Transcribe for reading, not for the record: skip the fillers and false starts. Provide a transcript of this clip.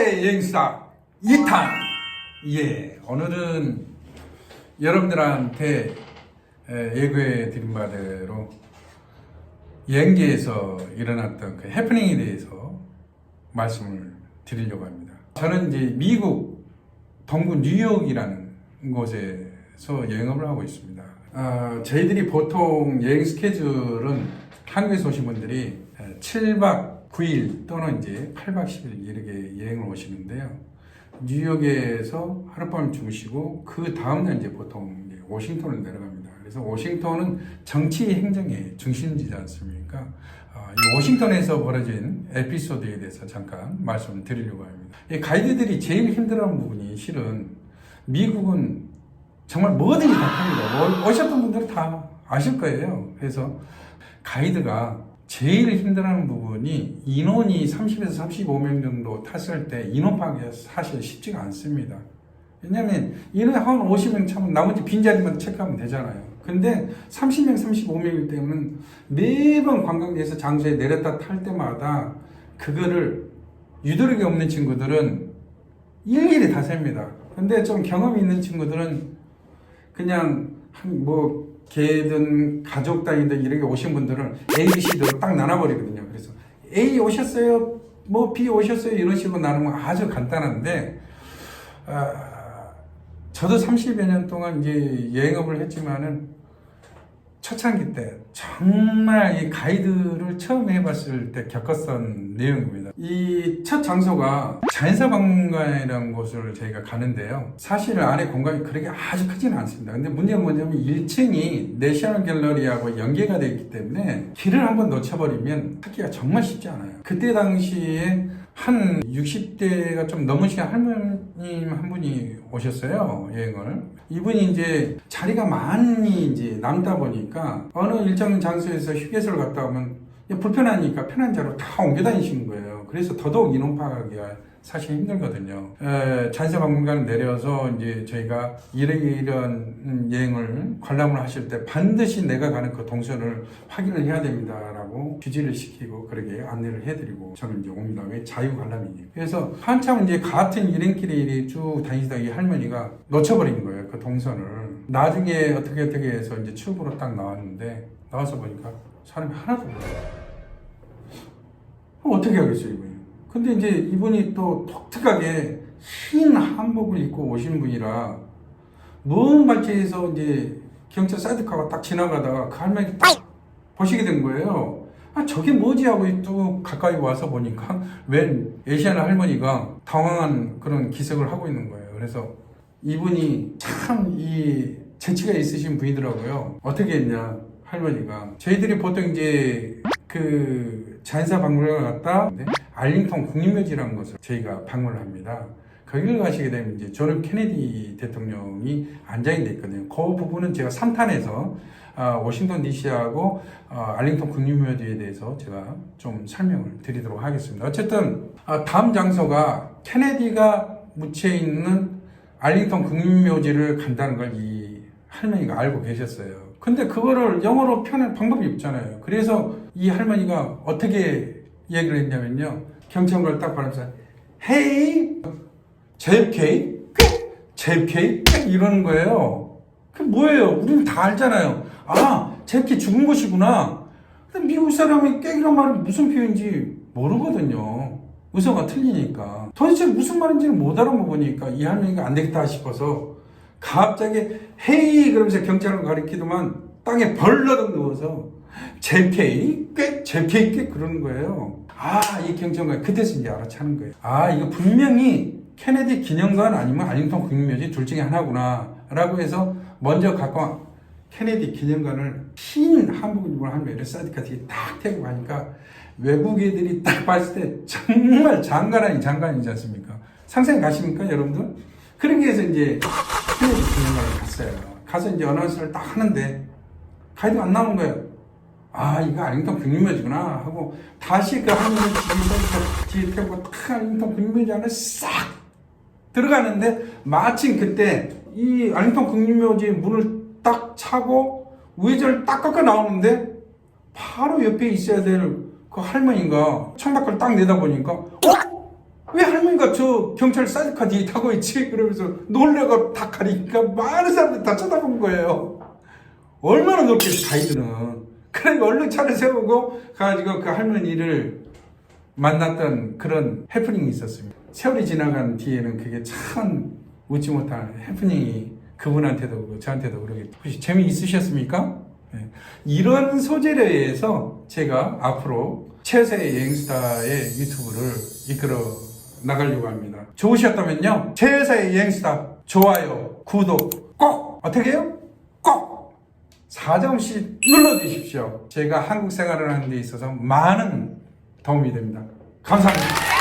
나의 여행수다 2탄. 예, 오늘은 여러분들한테 예고해 드린 바대로 여행지에서 일어났던 그 해프닝에 대해서 말씀을 드리려고 합니다. 저는 이제 미국 동부 뉴욕이라는 곳에서 여행업을 하고 있습니다. 저희들이 보통 여행 스케줄은 한국에서 오신 분들이 7박 9일 또는 이제 8박 10일 이렇게 여행을 오시는데요. 뉴욕에서 하룻밤 주무시고 그 다음날 이제 보통 이제 워싱턴을 내려갑니다. 그래서 워싱턴은 정치 행정의 중심지지 않습니까? 이 워싱턴에서 벌어진 에피소드에 대해서 잠깐 말씀을 드리려고 합니다. 이 가이드들이 제일 힘들어하는 부분이 실은 미국은 정말 뭐든지 다 팝니다. 오셨던 분들은 다 아실 거예요. 그래서 가이드가 제일 힘들어하는 부분이 인원이 30에서 35명 정도 탔을 때 인원 파악이 사실 쉽지가 않습니다. 왜냐면 인원이 한 50명 차면 나머지 빈자리만 체크하면 되잖아요. 근데 30명, 35명일 때는 매번 관광지에서 장소에 내렸다 탈 때마다 그거를 유도력이 없는 친구들은 일일이 다 셉니다. 근데 좀 경험이 있는 친구들은 그냥 걔든 가족 단위든 이렇게 오신 분들은 A, B, C로 딱 나눠버리거든요. 그래서 A 오셨어요, B 오셨어요 이런 식으로 나누면 아주 간단한데 저도 30여 년 동안 이제 여행업을 했지만은 초창기 때 정말 이 가이드를 처음 해봤을 때 겪었던 내용입니다. 이 첫 장소가 자연사박물관이라는 곳을 저희가 가는데요. 사실 안에 공간이 그렇게 아주 크지는 않습니다. 근데 문제는 뭐냐면 1층이 내셔널 갤러리하고 연계가 되어 있기 때문에 길을 한번 놓쳐버리면 찾기가 정말 쉽지 않아요. 그때 당시에 한 60대가 좀 넘으신 할머님 한 분이 오셨어요, 여행을. 이분이 이제 자리가 많이 이제 남다 보니까 어느 일정 장소에서 휴게소를 갔다 오면 불편하니까 편한 자로 다 옮겨 다니시는 거예요. 그래서 더더욱 인원 파악하기가 사실 힘들거든요. 자연사박물관 내려서 이제 저희가 이런 여행을 관람을 하실 때 반드시 내가 가는 그 동선을 확인을 해야 됩니다라고 주지를 시키고 그렇게 안내를 해드리고 저는 이제 옵니다. 왜 자유 관람이니? 그래서 한참 이제 같은 일행길이 쭉 다니시다 이 할머니가 놓쳐버린 거예요. 그 동선을. 나중에 어떻게 해서 이제 출구로 딱 나왔는데 나와서 보니까 사람이 하나도 없어요. 그럼 어떻게 하겠어요, 이분이? 근데 이제 이분이 또 독특하게 흰 한복을 입고 오신 분이라 먼 발치에서 이제 경찰 사이드카가 딱 지나가다가 그 할머니 딱 보시게 된 거예요. 저게 뭐지 하고 또 가까이 와서 보니까 웬 에시아나 할머니가 당황한 그런 기색을 하고 있는 거예요. 그래서 이분이 참 이 재치가 있으신 분이더라고요. 어떻게 했냐, 할머니가. 저희들이 보통 이제 그 자연사박물관을 갔다 알링턴 국립묘지라는 것을 저희가 방문을 합니다. 거기를 가시게 되면 이제 존 케네디 대통령이 안장이 돼 있거든요. 그 부분은 제가 3탄에서 워싱턴 DC하고 알링턴 국립묘지에 대해서 제가 좀 설명을 드리도록 하겠습니다. 어쨌든 다음 장소가 케네디가 묻혀 있는 알링턴 국립묘지를 간다는 걸 이 할머니가 알고 계셨어요. 근데 그거를 영어로 표현할 방법이 없잖아요. 그래서 이 할머니가 어떻게 얘기를 했냐면요. 경찰관을 딱 바라면서 Hey, JFK? JFK? 이러는 거예요. 그게 뭐예요? 우리는 다 알잖아요. JFK 죽은 것이구나. 근데 미국 사람이 깨기란 말이 무슨 표현인지 모르거든요. 의사가 틀리니까. 도대체 무슨 말인지를 못 알아먹으니까 이 할머니가 안 되겠다 싶어서 갑자기 Hey! 그러면서 경찰을 가리키더만 땅에 벌러덩 누워서 JFK? JFK? 그러는 거예요. 이 경찰관이 그때서 이제 알아차는 거예요. 이거 분명히 케네디 기념관 아니면 알링턴 국립묘지 둘 중에 하나구나 라고 해서 먼저 갖고 케네디 기념관을 흰 한복을 입은 할머니를 사이드까지 딱 태고 가니까 외국 애들이 딱 봤을 때 정말 장관 아닌 장관이지 않습니까? 상상해 가십니까, 여러분들? 그렇게 해서 이제 케네디 기념관을 갔어요. 가서 이제 어나운서를 딱 하는데 가이드가 안 나오는 거예요. 이거 알링턴 국립묘지구나 하고 다시 그 할머니 뒤에 태우고 딱 알링턴 국립묘지 안에 싹 들어가는데 마침 그때 이 알링턴 국립묘지 문을 딱 차고 우회전을 딱 꺾어 나오는데 바로 옆에 있어야 될 그 할머니가 창밖을 딱 내다보니까 왜 할머니가 저 경찰 사이드카 뒤에 타고 있지? 그러면서 놀래가 다 가리니까 많은 사람들이 다 쳐다본 거예요. 얼마나 놀겠어, 가이드는. 그러니까 얼른 차를 세우고 가가지고 그 할머니를 만났던 그런 해프닝이 있었습니다. 세월이 지나간 뒤에는 그게 참 웃지 못할 해프닝이 그분한테도 그렇고 저한테도 그러겠죠. 혹시 재미있으셨습니까? 네. 이런 소재에 의해서 제가 앞으로 최세의 여행스타의 유튜브를 이끌어 나가려고 합니다. 좋으셨다면요, 최세의 여행스타 좋아요, 구독 꼭 어떻게 해요? 꼭 사정없이 눌러주십시오. 제가 한국 생활을 하는 데 있어서 많은 도움이 됩니다. 감사합니다.